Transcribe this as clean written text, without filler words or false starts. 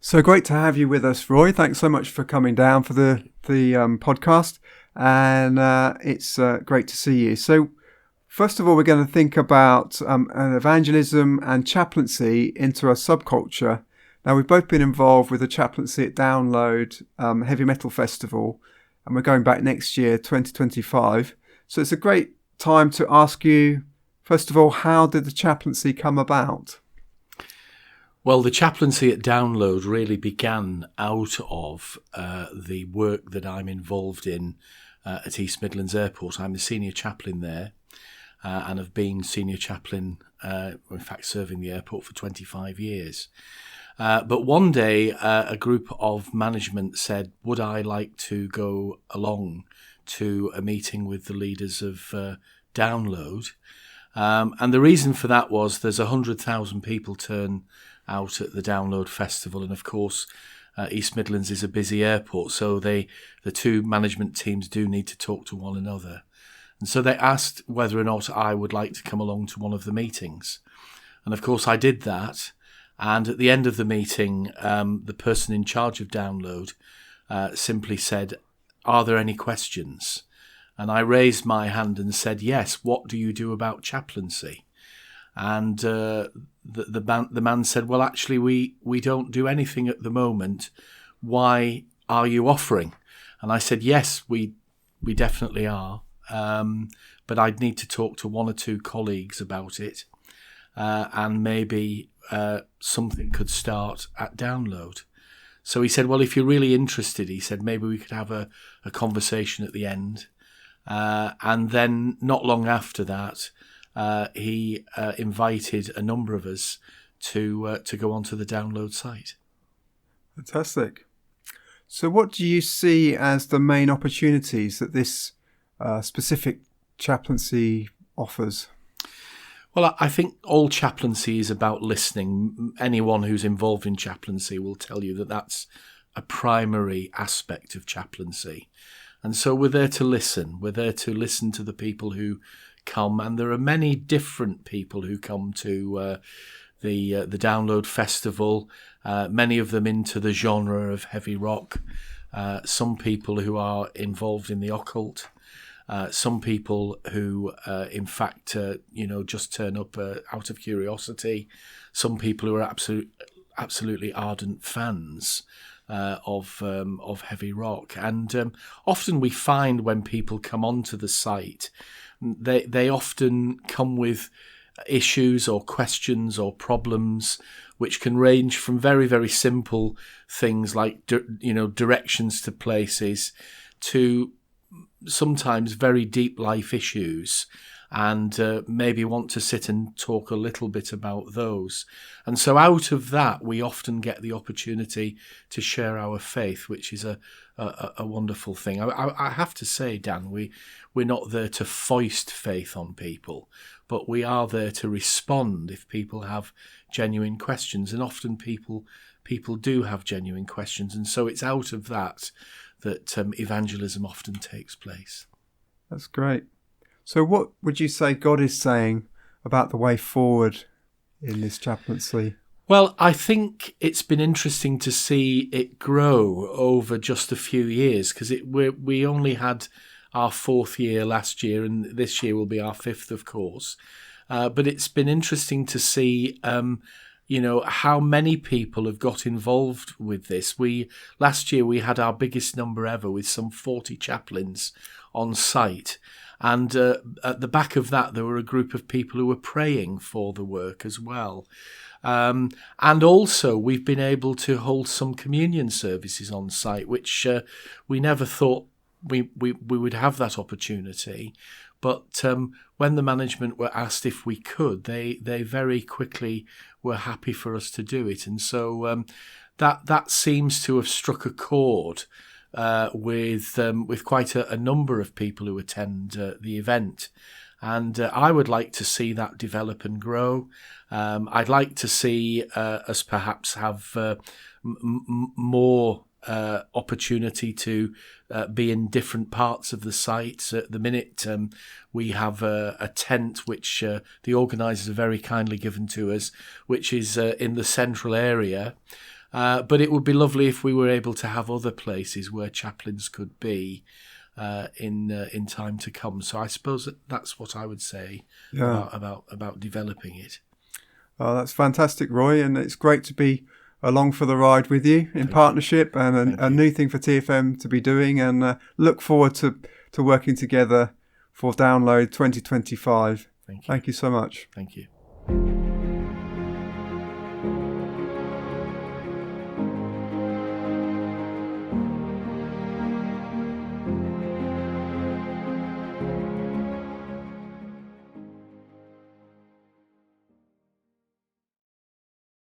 So great to have you with us, Roy. Thanks so much for coming down for the podcast, and it's great to see you. So, first of all, we're going to think about evangelism and chaplaincy into a subculture. Now, we've both been involved with the chaplaincy at Download Heavy Metal Festival, and we're going back next year, 2025. So it's a great time to ask you, first of all, how did the chaplaincy come about? Well, the chaplaincy at Download really began out of the work that I'm involved in at East Midlands Airport. I'm the senior chaplain there and have been senior chaplain, in fact, serving the airport for 25 years. But one day, a group of management said, would I like to go along to a meeting with the leaders of Download? And the reason for that was there's 100,000 people turn out at the Download Festival, and of course East Midlands is a busy airport, so the two management teams do need to talk to one another. And so they asked whether or not I would like to come along to one of the meetings. And of course I did that, and at the end of the meeting the person in charge of Download simply said, are there any questions? And I raised my hand and said, yes, what do you do about chaplaincy? And the man said, well, actually, we don't do anything at the moment. Why are you offering? And I said, yes, we definitely are. But I'd need to talk to one or two colleagues about it. And maybe something could start at Download. So he said, well, if you're really interested, he said, maybe we could have a conversation at the end. And then not long after that, he invited a number of us to go onto the Download site. Fantastic. So what do you see as the main opportunities that this specific chaplaincy offers? Well, I think all chaplaincy is about listening. Anyone who's involved in chaplaincy will tell you that that's a primary aspect of chaplaincy. And so we're there to listen. We're there to listen to the people who come, and there are many different people who come to the Download Festival, many of them into the genre of heavy rock, some people who are involved in the occult, some people who in fact just turn up out of curiosity, some people who are absolutely ardent fans of heavy rock. And often we find when people come onto the site, they often come with issues or questions or problems which can range from very, very simple things like directions to places to sometimes very deep life issues, and maybe want to sit and talk a little bit about those. And so out of that, we often get the opportunity to share our faith, which is a wonderful thing. I have to say, Dan, we're not there to foist faith on people, but we are there to respond if people have genuine questions. And often people do have genuine questions. And so it's out of that evangelism often takes place. That's great. So what would you say God is saying about the way forward in this chaplaincy? Well, I think it's been interesting to see it grow over just a few years, because we only had our fourth year last year, and this year will be our fifth, of course. But it's been interesting to see how many people have got involved with this. Last year we had our biggest number ever, with some 40 chaplains on site. And at the back of that, there were a group of people who were praying for the work as well. And also, we've been able to hold some communion services on site, which we never thought we would have that opportunity. But when the management were asked if we could, they very quickly were happy for us to do it. And so that seems to have struck a chord with quite a number of people who attend the event. And I would like to see that develop and grow. I'd like to see us perhaps have more opportunity to be in different parts of the site. At the minute, we have a tent which the organisers have very kindly given to us, which is in the central area. But it would be lovely if we were able to have other places where chaplains could be in time to come. So I suppose that's what I would say about developing it. Oh, that's fantastic, Roy, and it's great to be along for the ride with you in partnership, and a new thing for TFM to be doing, and look forward to working together for Download 2025. Thank you. Thank you so much. Thank you.